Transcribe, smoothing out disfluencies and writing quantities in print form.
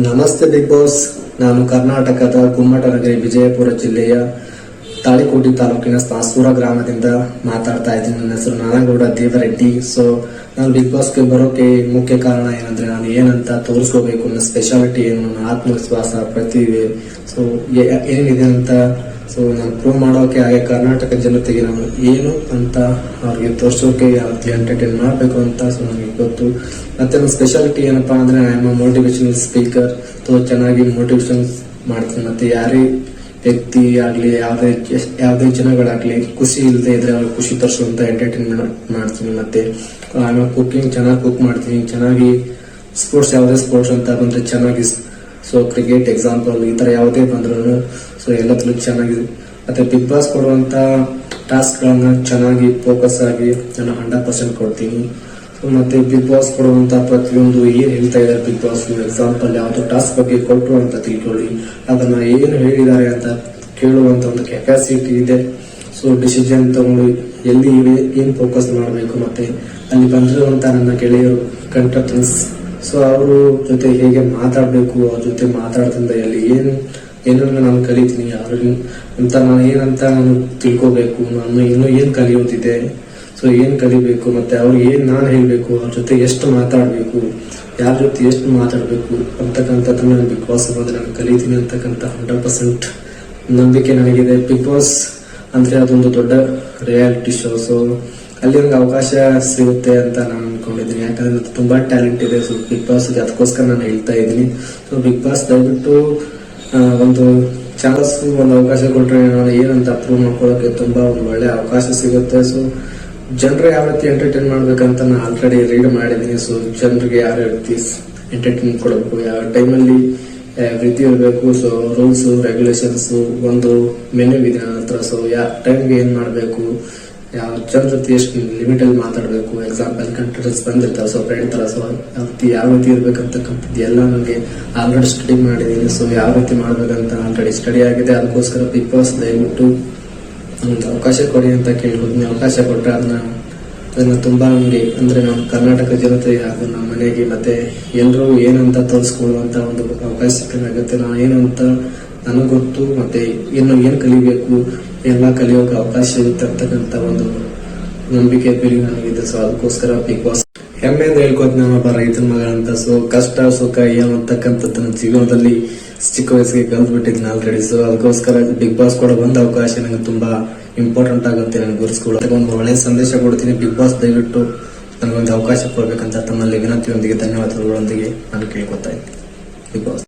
ನಮಸ್ತೆ big boss. ನಾನು ಕರ್ನಾಟಕದ ಕುಮ್ಮಟನಗರಿ ವಿಜಯಪುರ ಜಿಲ್ಲೆಯ ತಾಳಿಕೋಟೆ ತಾಲೂಕಿನ ಸಾಸೂರ ಗ್ರಾಮದಿಂದ ಮಾತಾಡ್ತಾ ಇದ್ದೀನಿ. ನನ್ನ ಹೆಸರು ನಾನಗೌಡ ದೇವರೆಡ್ಡಿ. ಸೊ ನಾನು ಬಿಗ್ ಬಾಸ್ಗೆ ಬರೋಕೆ ಮುಖ್ಯ ಕಾರಣ ಏನಂದ್ರೆ, ನಾನು ಏನಂತ ತೋರಿಸ್ಕೋಬೇಕು, ನನ್ನ ಸ್ಪೆಷಾಲಿಟಿ ಏನು, ನನ್ನ ಆತ್ಮವಿಶ್ವಾಸ ಪ್ರತಿಭೆ ಸೊ ಏನಿದೆ ಅಂತ ನಾನು ಪ್ರೂವ್ ಮಾಡೋಕೆ, ಹಾಗೆ ಕರ್ನಾಟಕ ಜನತೆಗೆ ನಾನು ಏನು ಅಂತ ಅವ್ರಿಗೆ ತೋರಿಸೋಕೆ, ಅವ್ರಿಗೆ ಎಂಟರ್ಟೈನ್ ಮಾಡಬೇಕು ಅಂತ ನನಗೆ ಗೊತ್ತು. ಮತ್ತೆ ನನ್ನ ಸ್ಪೆಷಾಲಿಟಿ ಏನಪ್ಪಾ ಅಂದ್ರೆ, I am a motivational speaker. ಚೆನ್ನಾಗಿ ಮೋಟಿವೇಶನ್ ಮಾಡ್ತೀನಿ. ಮತ್ತೆ ಯಾರೇ ವ್ಯಕ್ತಿ ಆಗ್ಲಿ, ಯಾವುದೇ ಜನಗಳಾಗ್ಲಿ ಖುಷಿ ಇಲ್ಲದೆ ಇದ್ರೆ ಅವ್ರಿಗೆ ಖುಷಿ ತರಿಸುವಂತ ಎಂಟರ್ಟೈನ್ಮೆಂಟ್ ಮಾಡ್ತೀನಿ. ಮತ್ತೆ ಆಮೇಲೆ ಕುಕಿಂಗ್ ಚೆನ್ನಾಗಿ ಕುಕ್ ಮಾಡ್ತೀನಿ. ಚೆನ್ನಾಗಿ ಯಾವುದೇ ಸ್ಪೋರ್ಟ್ಸ್ ಅಂತ ಬಂದ್ರೆ ಚೆನ್ನಾಗಿ, ಸೊ ಕ್ರಿಕೆಟ್ ಎಕ್ಸಾಂಪಲ್ ಈ ತರ ಯಾವುದೇ ಬಂದ್ರು ಎಲ್ಲದಲ್ಲೂ ಚೆನ್ನಾಗಿ. ಮತ್ತೆ ಬಿಗ್ ಬಾಸ್ ಕೊಡುವಂತ ಟಾಸ್ಕ್ ಗಳನ್ನ ಚೆನ್ನಾಗಿ ಫೋಕಸ್ ಆಗಿ ನಾನು 100% ಕೊಡ್ತೀನಿ. ಮತ್ತೆ ಬಿಗ್ ಬಾಸ್ ಕೊಡುವಂತ ಪ್ರತಿಯೊಂದು ಏನ್ ಹೇಳ್ತಾ ಇದ್ದಾರೆ ಬಿಗ್ ಬಾಸ್, ಎಕ್ಸಾಂಪಲ್ ಯಾವ್ದು ಟಾಸ್ಕ್ ಬಗ್ಗೆ ಕೊಟ್ಟರು ಅಂತ ತಿಳ್ಕೊಳ್ಳಿ, ಅದನ್ನ ಏನು ಹೇಳಿದ್ದಾರೆ ಅಂತ ಕೇಳುವಂತ ಒಂದು ಕೆಪಾಸಿಟಿ ಇದೆ. ಸೊ ಡಿಸಿಷನ್ ತಗೊಂಡು ಎಲ್ಲಿ ಏನ್ ಫೋಕಸ್ ಮಾಡಬೇಕು, ಮತ್ತೆ ಅಲ್ಲಿ ಬಂದಿರುವಂತ ನನ್ನ ಗೆಳೆಯರು ಕಂಟೆಸ್ಟೆಂಟ್ಸ್, ಸೊ ಅವರು ಜೊತೆ ಹೇಗೆ ಮಾತಾಡ್ಬೇಕು, ಅವ್ರ ಜೊತೆ ಮಾತಾಡ್ದಿಂದ ಏನನ್ನ ನಾನು ಕಲಿತೀನಿ, ಅಂತ ನಾನು ಏನಂತ ನಾನು ತಿಳ್ಕೋಬೇಕು, ನಾನು ಇನ್ನೂ ಏನ್ ಕಲಿಯೋದಿದೆ, ಸೊ ಏನ್ ಕಲಿಬೇಕು, ಮತ್ತೆ ಅವ್ರಿಗೆ ನಾನು ಹೇಳ್ಬೇಕು, ಅವ್ರ ಜೊತೆ ಎಷ್ಟು ಮಾತಾಡ್ಬೇಕು, ಯಾರ ಜೊತೆ ಎಷ್ಟು ಮಾತಾಡ್ಬೇಕು ಅಂತಕ್ಕಂಥದ್ದನ್ನ ನಾನು ಬಿಗ್ ಬಾಸ್ ಬಂದ್ರೆ ನಾನು ಕಲಿತೀನಿ ಅಂತಕ್ಕಂಥ 100% ನಂಬಿಕೆ ನನಗಿದೆ. ಬಿಗ್ ಬಾಸ್ ಅಂದ್ರೆ ಅದೊಂದು ದೊಡ್ಡ ರಿಯಾಲಿಟಿ ಶೋ. ಸೊ ಅಲ್ಲಿ ನನಗೆ ಅವಕಾಶ ಸಿಗುತ್ತೆ ಅಂತ ನಾನು ಅನ್ಕೊಂಡಿದ್ದೀನಿ. ಯಾಕಂದ್ರೆ ಅದು ತುಂಬಾ ಟ್ಯಾಲೆಂಟ್ ಇದೆ. ಸೊ ಬಿಗ್ ಬಾಸ್ ಅದಕ್ಕೋಸ್ಕರ ನಾನು ಹೇಳ್ತಾ ಇದ್ದೀನಿ. ಸೊ ಬಿಗ್ ಬಾಸ್ ದಯವಿಟ್ಟು ಒಂದು ಚಾನ್ಸ್, ಒಂದು ಅವಕಾಶ ಕೊಟ್ರೆ ನಾನು ಏನಂತ ಅಪ್ರೂವ್ ಮಾಡ್ಕೊಳ್ಳೋಕೆ ತುಂಬಾ ಒಂದು ಒಳ್ಳೆ ಅವಕಾಶ ಸಿಗುತ್ತೆ. ಸೊ ಜನರು ಯಾವ ರೀತಿ ಎಂಟರ್ಟೈನ್ ಮಾಡ್ಬೇಕಂತ ನಾನು ಆಲ್ರೆಡಿ ರೀಡ್ ಮಾಡಿದ್ದೀನಿ. ಸೊ ಜನರಿಗೆ ಯಾವ ರೀತಿ ಎಂಟರ್ಟೈನ್ ಕೊಡಬೇಕು, ಯಾವ ಟೈಮಲ್ಲಿ ಯಾವ ರೀತಿ ಇರಬೇಕು, ಸೊ ರೂಲ್ಸ್ ರೆಗ್ಯುಲೇಷನ್ಸ್ ಒಂದು ಮೆನು ಇದೆ ನನ್ನ ಹತ್ರ. ಸೊ ಯಾವ ಟೈಮ್ಗೆ ಏನ್ ಮಾಡಬೇಕು, ಯಾವ ಜನ ಜೊತೆ ಎಷ್ಟು ಲಿಮಿಟ್ ಅಲ್ಲಿ ಮಾತಾಡಬೇಕು, ಎಕ್ಸಾಂಪಲ್ ಕಂಟೆಸ್ಟೆಂಟ್ಸ್ ಬಂದಿರ್ತಾರೆ, ಸೊ ಫ್ರೆಂಡ್ ತರ, ಸೊ ಯಾವ ರೀತಿ ಇರ್ಬೇಕಂತಕ್ಕಂಥದ್ದು ಎಲ್ಲ ನನಗೆ ಆಲ್ರೆಡಿ ಸ್ಟಡಿ ಮಾಡಿದ್ದೀನಿ. ಸೊ ಯಾವ ರೀತಿ ಮಾಡ್ಬೇಕಂತ ಆಲ್ರೆಡಿ ಸ್ಟಡಿ ಆಗಿದೆ. ಅದಕ್ಕೋಸ್ಕರ ಬಿಗ್ ಬಾಸ್ ದಯವಿಟ್ಟು ಒಂದು ಅವಕಾಶ ಕೊಡಿ ಅಂತ ಕೇಳ್ಕೊತೀನಿ. ಅವಕಾಶ ಕೊಟ್ಟರೆ ಅದನ್ನ ತುಂಬಾ ನನಗೆ ಅಂದ್ರೆ ನಮ್ಮ ಕರ್ನಾಟಕ ಜನತೆ ಹಾಗೂ ನಮ್ಮ ಮನೆಗೆ ಮತ್ತೆ ಎಲ್ಲರೂ ಏನಂತ ತೋರಿಸ್ಕೊಳ್ಳುವಂತ ಒಂದು ಅವಕಾಶ ಸಿಕ್ಕಾಗುತ್ತೆ. ನಾನು ಏನಂತ ನನಗೆ ಗೊತ್ತು, ಮತ್ತೆ ಇನ್ನು ಏನ್ ಕಲಿಬೇಕು, ಎಲ್ಲ ಕಲಿಯೋಕೆ ಅವಕಾಶ ಇರುತ್ತೆ ಅಂತಕ್ಕಂಥ ಒಂದು ನಂಬಿಕೆ ಬೇರೆ ನನಗಿದೆ. ಸೊ ಅದಕ್ಕೋಸ್ಕರ ಬಿಗ್ ಬಾಸ್ ಹೆಮ್ಮೆಯಿಂದ ಹೇಳ್ಕೊತೀನಿ, ನಾನೊಬ್ಬ ರೈತನ ಮಗ ಅಂತ. ಸೊ ಕಷ್ಟ ಸುಖ ಏನು ಅಂತಕ್ಕಂಥದ್ದು ನನ್ನ ಜೀವನದಲ್ಲಿ ಚಿಕ್ಕ ವಯಸ್ಸಿಗೆ ಕಲ್ತ್ಬಿಟ್ಟಿದ್ದೀನಿ ಆಲ್ರೆಡಿ. ಸೊ ಅದಕ್ಕೋಸ್ಕರ ಬಿಗ್ ಬಾಸ್ ಕೊಡೋ ಒಂದು ಅವಕಾಶ ನನಗೆ ತುಂಬಾ ಇಂಪಾರ್ಟೆಂಟ್ ಆಗುತ್ತೆ. ನನಗೆ ಗುರುಸ್ಕೊಳ್ಳೋಕೆ ಒಂದು ಒಳ್ಳೆಯ ಸಂದೇಶ ಕೊಡ್ತೀನಿ. ಬಿಗ್ ಬಾಸ್ ದಯವಿಟ್ಟು ನನಗೊಂದು ಅವಕಾಶ ಕೊಡ್ಬೇಕಂತ ತಮ್ಮಲ್ಲಿ ವಿನಂತಿಯೊಂದಿಗೆ, ಧನ್ಯವಾದಗಳೊಂದಿಗೆ ನಾನು ಕೇಳ್ಕೊತಾ ಇದ್ದೀನಿ. Big boss